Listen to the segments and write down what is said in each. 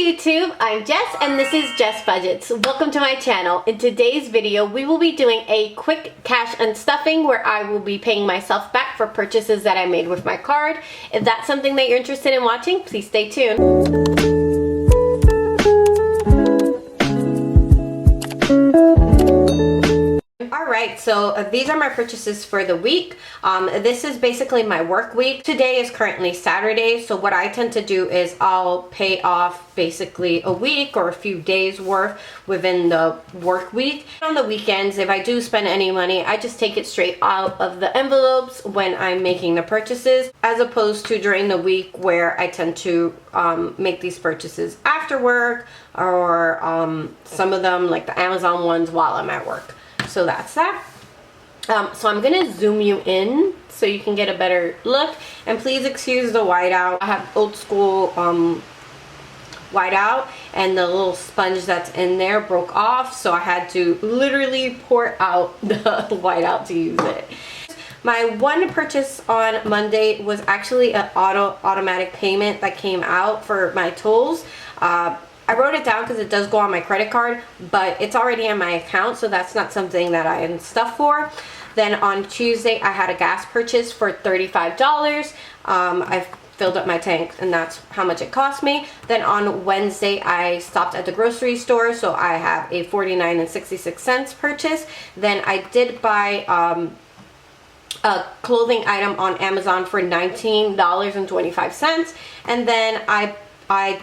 YouTube, I'm Jess and this is Jess Budgets. Welcome to my channel. In today's video, we will be doing a quick cash unstuffing where I will be paying myself back for purchases that I made with my card. If that's something that you're interested in watching, please stay tuned. Alright, so these are my purchases for the week. This is basically my work week. Today is currently Saturday, so what I tend to do is I'll pay off basically a week or a few days worth within the work week. On the weekends, if I do spend any money, I just take it straight out of the envelopes when I'm making the purchases, as opposed to during the week where I tend to make these purchases after work, or some of them, like the Amazon ones, while I'm at work. So that's that. So I'm gonna zoom you in so you can get a better look, and please excuse the whiteout. I have old school whiteout, and the little sponge that's in there broke off, so I had to literally pour out the whiteout to use it. My one purchase on Monday was actually an automatic payment that came out for my tools. I wrote it down because it does go on my credit card, but it's already in my account, so that's not something that I unstuff for. Then on Tuesday, I had a gas purchase for $35. I filled up my tank, and that's how much it cost me. Then on Wednesday, I stopped at the grocery store, so I have a $49.66 purchase. Then I did buy a clothing item on Amazon for $19.25, and then I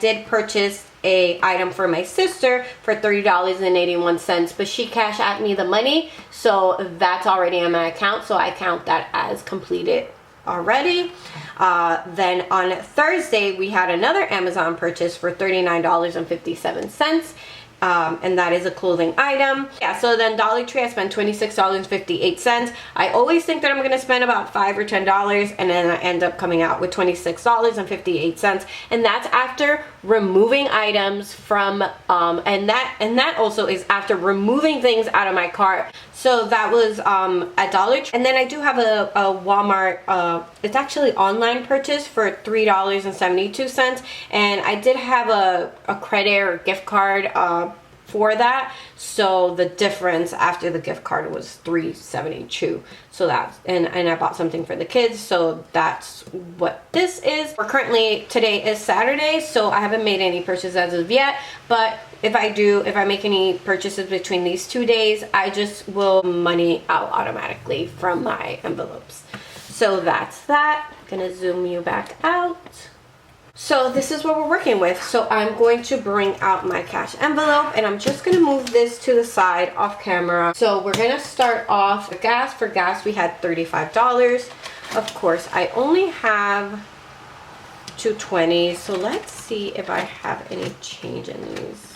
did purchase a item for my sister for $30.81, but she cashed at me the money, so that's already in my account, so I count that as completed already. Then on Thursday, we had another Amazon purchase for $39.57. And that is a clothing item. Yeah, so then Dollar Tree, I spent $26.58. I always think that I'm gonna spend about $5 or $10, and then I end up coming out with $26.58, and that's after removing items from and that also is after removing things out of my cart. So that was at Dollar Tree. And then I do have a Walmart, it's actually online purchase for $3.72, and I did have a credit or gift card for that, so the difference after the gift card was $3.72. So that's, and I bought something for the kids, so that's what this is. We're currently, today is Saturday, so I haven't made any purchases as of yet, but if I make any purchases between these 2 days, I just will money out automatically from my envelopes. So that's that. I'm gonna zoom you back out. So this is what we're working with. So I'm going to bring out my cash envelope, and I'm just gonna move this to the side off camera. So we're gonna start off with gas. For gas, we had $35. Of course, I only have $2.20, so let's see if I have any change in these.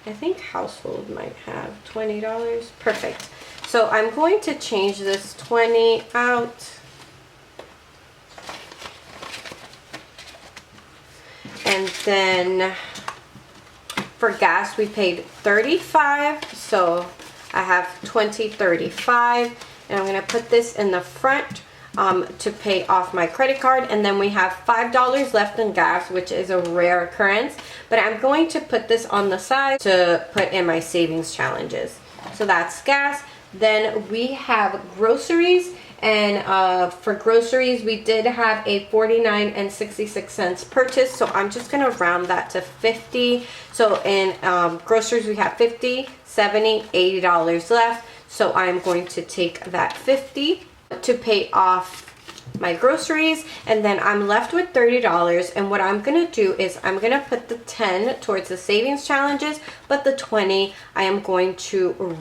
I think household might have $20. Perfect. So I'm going to change this 20 out. And then for gas, we paid $35. So I have $20.35. And I'm going to put this in the front to pay off my credit card, and then we have $5 left in gas, which is a rare occurrence, but I'm going to put this on the side to put in my savings challenges. So that's gas. Then we have groceries, and for groceries we did have a $49.66 purchase, so I'm just gonna round that to 50. So in groceries we have $50, $70, $80 left, so I'm going to take that 50 to pay off my groceries, and then I'm left with $30. And what I'm gonna do is I'm gonna put the 10 towards the savings challenges, but the 20 I am going to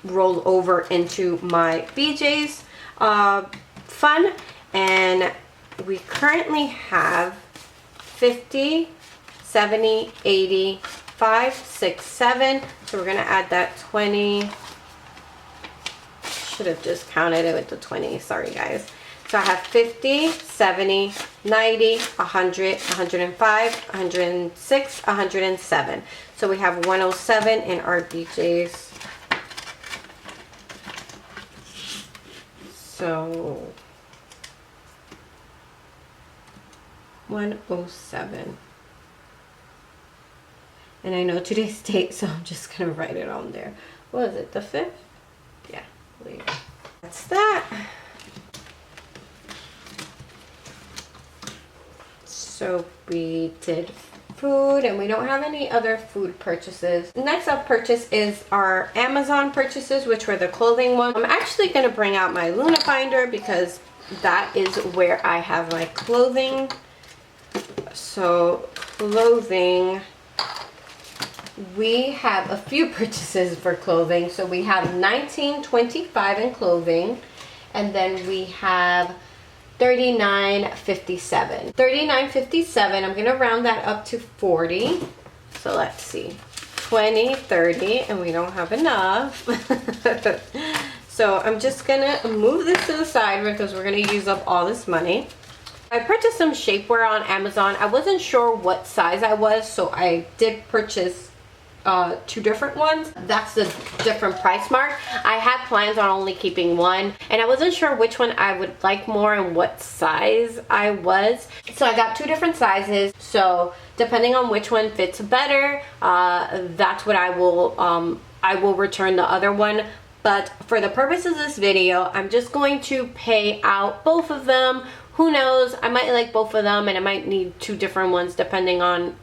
roll over into my BJ's fund. And we currently have 50, 70, 80, 5, 6, 7. So we're gonna add that 20. Should have just counted it with the 20, sorry guys. So I have 50, 70, 90, 100, 105, 106, 107. So we have 107 in our BJ's. So 107. And I know today's date, so I'm just gonna write it on there. What is it, the 5th? Yeah, that's that. So we did food, and we don't have any other food purchases. Next up purchase is our Amazon purchases, which were the clothing one. I'm actually gonna bring out my Luna binder because that is where I have my clothing. So clothing, we have a few purchases for clothing. So we have $19.25 in clothing, and then we have $39.57. $39.57, I'm gonna round that up to 40. So let's see, 20, 30, and we don't have enough. So I'm just gonna move this to the side because we're gonna use up all this money. I purchased some shapewear on Amazon. I wasn't sure what size I was, so I did purchase 2 different ones. That's the different price mark. I had plans on only keeping one, and I wasn't sure which one I would like more and what size I was. So I got 2 different sizes. So depending on which one fits better, that's what I will return the other one. But for the purposes of this video, I'm just going to pay out both of them. Who knows? I might like both of them, and I might need 2 different ones depending on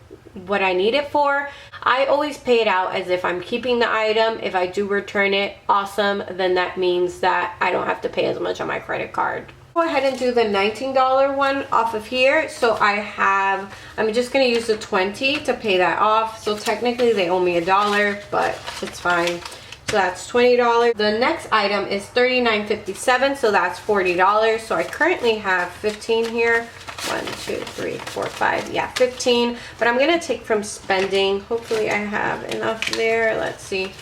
what I need it for. I always pay it out as if I'm keeping the item. If I do return it, awesome, then that means that I don't have to pay as much on my credit card. Go ahead and do the $19 one off of here. So I'm just gonna use the 20 to pay that off. So technically they owe me $1, but it's fine. So that's $20. The next item is $39.57, so that's $40. So I currently have 15 here. 1, 2, 3, 4, 5, yeah, 15. But I'm gonna take from spending. Hopefully I have enough there. Let's see,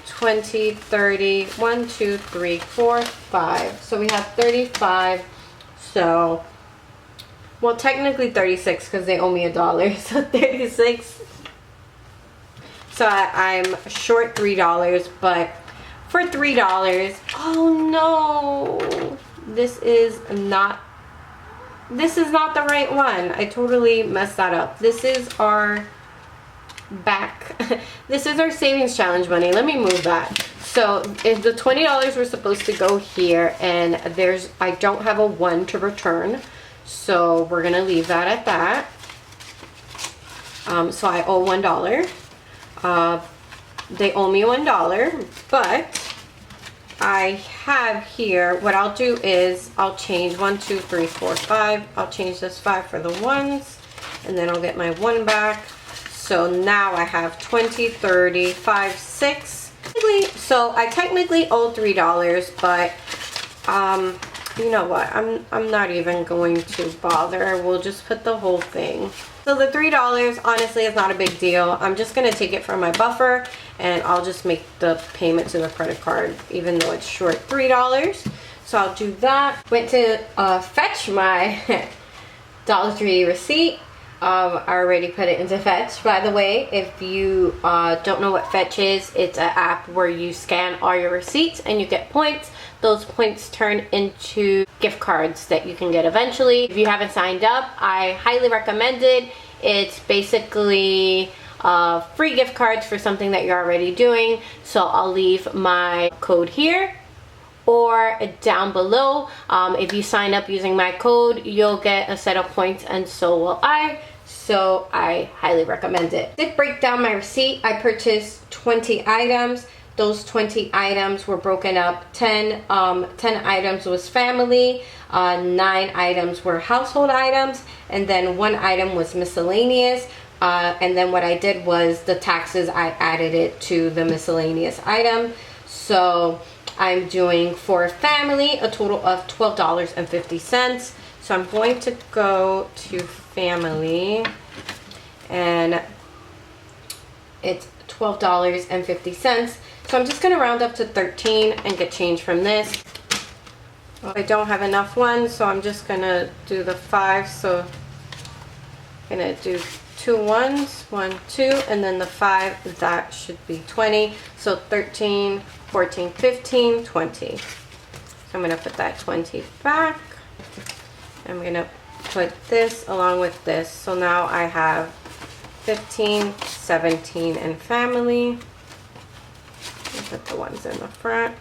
20, 30, 1, 2, 3, 4, 5. So we have 35. So, well, technically 36 because they owe me $1. So 36. So I'm short $3, but for $3, oh no, this is not the right one. I totally messed that up. This is our this is our savings challenge money. Let me move that. So if the $20 were supposed to go here, and I don't have a 1 to return, so we're gonna leave that at that. So I owe $1. They owe me $1, but I have here, what I'll do is I'll change 1, 2, 3, 4, 5. I'll change this 5 for the ones, and then I'll get my 1 back. So now I have 20, 30, 5, 6. So I technically owe $3, but you know what? I'm not even going to bother. We'll just put the whole thing. So the $3 honestly is not a big deal. I'm just gonna take it from my buffer, and I'll just make the payment to the credit card, even though it's short $3. So I'll do that. Went to fetch my Dollar Tree receipt. I already put it into Fetch, by the way. If you don't know what Fetch is, it's an app where you scan all your receipts and you get points. Those points turn into gift cards that you can get eventually. If you haven't signed up, I highly recommend it. It's basically free gift cards for something that you're already doing. So I'll leave my code here or down below. If you sign up using my code, you'll get a set of points, and so will I. So I highly recommend it. I did break down my receipt. I purchased 20 items. Those 20 items were broken up. 10 items was family, 9 items were household items, and then 1 item was miscellaneous. And then what I did was the taxes, I added it to the miscellaneous item. So I'm doing for family a total of $12.50. So I'm going to go to family, and it's $12.50. So I'm just going to round up to 13 and get change from this. I don't have enough ones, so I'm just going to do the 5. So I'm going to do 2 ones, 1, 2, and then the 5, that should be 20. So 13, 14, 15, 20. So I'm going to put that 20 back. I'm going to put this along with this. So now I have 15, 17, and family. I'll put the ones in the front.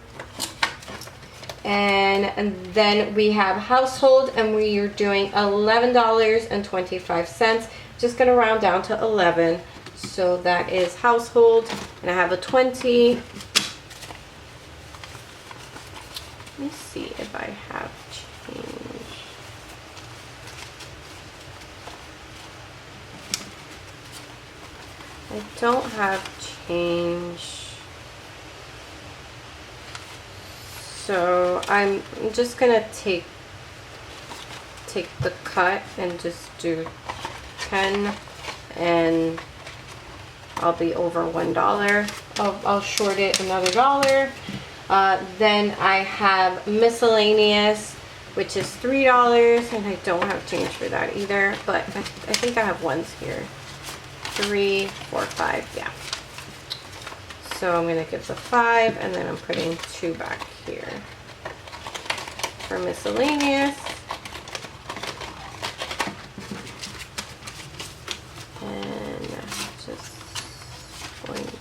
And then we have household, and we are doing $11.25. Just gonna round down to 11. So that is household, and I have a 20. Let me see if I have change. I don't have change. So I'm just gonna take the cut and just do 10, and I'll be over $1. I'll short it another $1. Then I have miscellaneous, which is $3, and I don't have change for that either, but I think I have ones here. 3, 4, 5, yeah. So I'm gonna give the 5, and then I'm putting 2 back here for miscellaneous. And just going to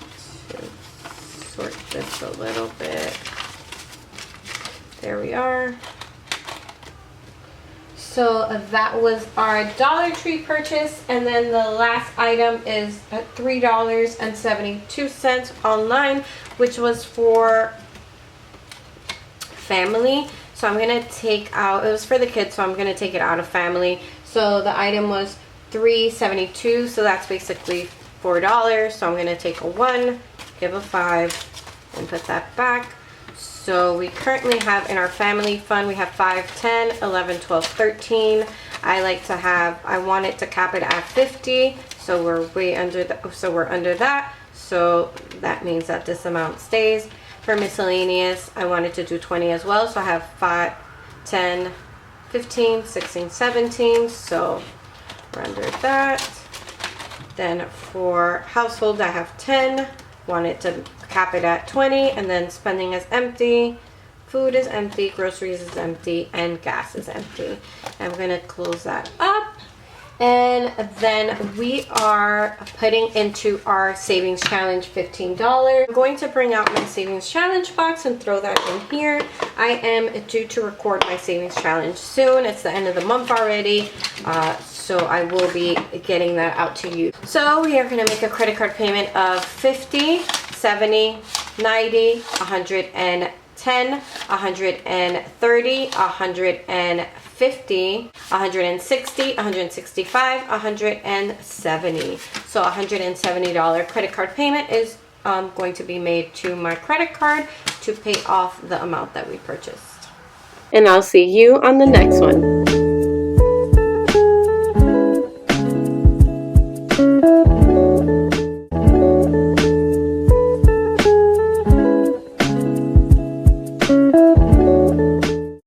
sort this a little bit. There we are. So that was our Dollar Tree purchase, and then the last item is at $3.72 online, which was for family. So I'm gonna take out, it was for the kids, so I'm gonna take it out of family. So the item was $3.72, so that's basically $4. So I'm gonna take a 1, give a 5, and put that back. So we currently have in our family fund, we have 5, 10, 11, 12, 13. I like to have, I want it to cap it at 50. So we're way under we're under that. So that means that this amount stays. For miscellaneous, I wanted to do 20 as well. So I have 5, 10, 15, 16, 17. So we're under that. Then for household, I have 10. Wanted to cap it at 20, and then spending is empty, food is empty, groceries is empty, and gas is empty. I'm gonna close that up, and then we are putting into our savings challenge $15. I'm going to bring out my savings challenge box and throw that in here. I am due to record my savings challenge soon. It's the end of the month already, so I will be getting that out to you. So we are going to make a credit card payment of $50, $70, $90, $110, $130, $150, $160, $165, $170. So $170 credit card payment is going to be made to my credit card to pay off the amount that we purchased. And I'll see you on the next one.